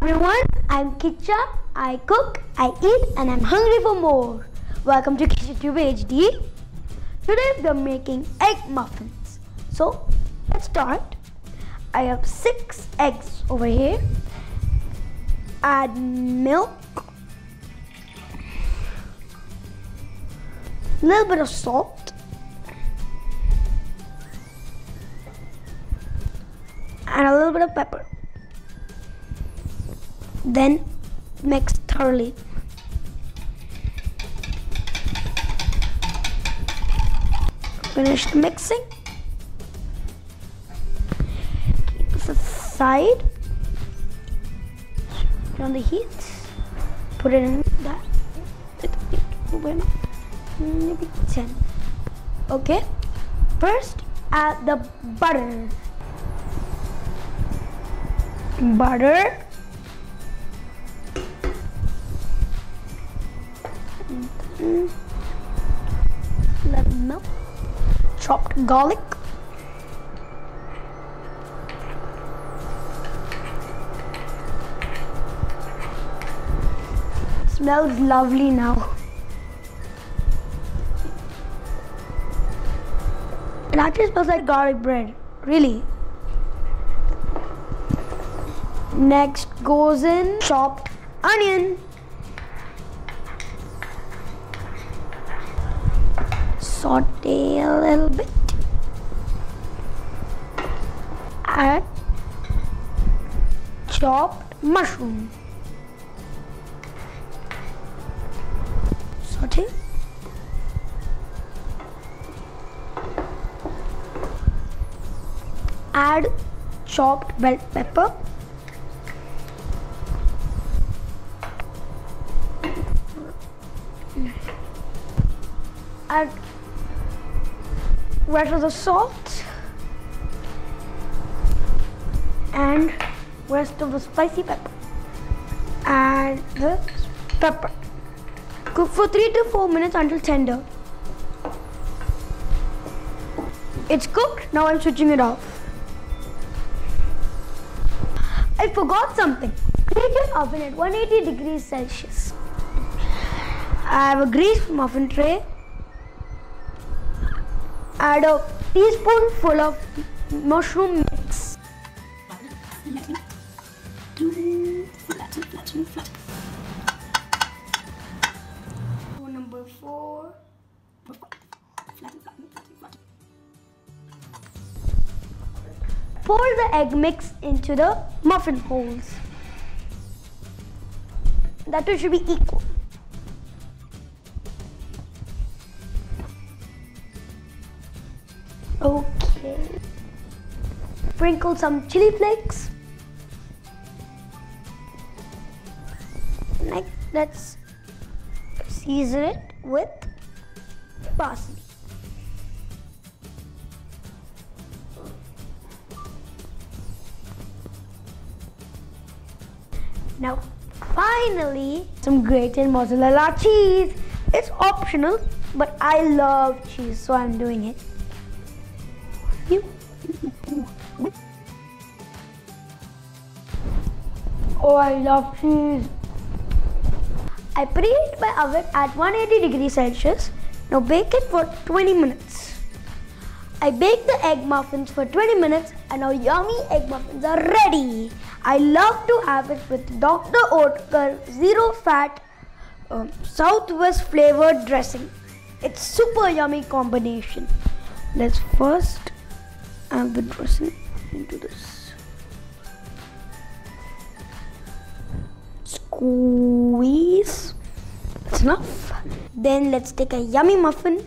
everyone, I'm Kicha. I cook, I eat, and I'm hungry for more. Welcome to KichaTube HD. Today we're making egg muffins. So let's start. I have 6 eggs over here. Add milk, a little bit of salt, and a little bit of pepper. Then mix thoroughly. Finish the mixing. Keep this aside. Turn on the heat. Put it in that. Maybe 10. Okay. First, add the butter. Butter. Let it melt. Chopped garlic. Smells lovely now. It actually smells like garlic bread, really. Next goes in chopped onion. Saute a little bit. Add chopped mushroom. Saute. Add chopped bell pepper. Add rest of the salt and rest of the spicy pepper. Add the pepper. Cook for 3 to 4 minutes until tender. It's cooked. Now I'm switching it off. I forgot something. Preheat your oven at 180 degrees Celsius. I have a greased muffin tray. Add a teaspoonful of mushroom mix. Number 4. Pour the egg mix into the muffin holes. That one should be equal. Okay. Sprinkle some chili flakes. Next, let's season it with parsley. Now, finally, some grated mozzarella cheese. It's optional, but I love cheese, so I'm doing it. Oh, I love cheese. I preheat my oven at 180 degrees Celsius. Now bake it for 20 minutes. I baked the egg muffins for 20 minutes and now yummy egg muffins are ready. I love to have it with Dr Oetker Zero Fat Southwest flavored dressing. It's super yummy combination. Let's first add the dressing into this. Squeeze. That's enough. Then let's take a yummy muffin.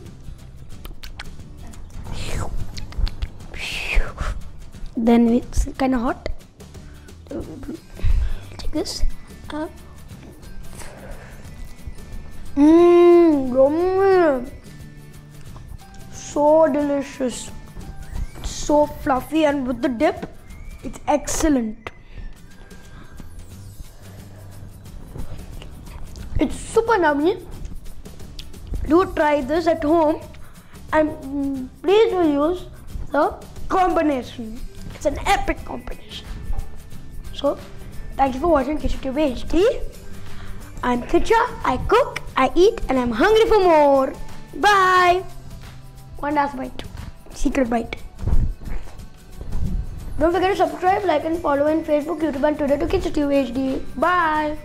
Then it's kind of hot. Take this. Yummy. So delicious. So fluffy, and with the dip, it's excellent. It's super yummy. Do try this at home and please do use the combination. It's an epic combination. So Thank you for watching KichaTube HD. I'm Kicha, I cook, I eat, and I'm hungry for more. Bye! One last bite. Secret bite. Don't forget to subscribe, like and follow on Facebook, YouTube and Twitter to KichaTube HD. Bye!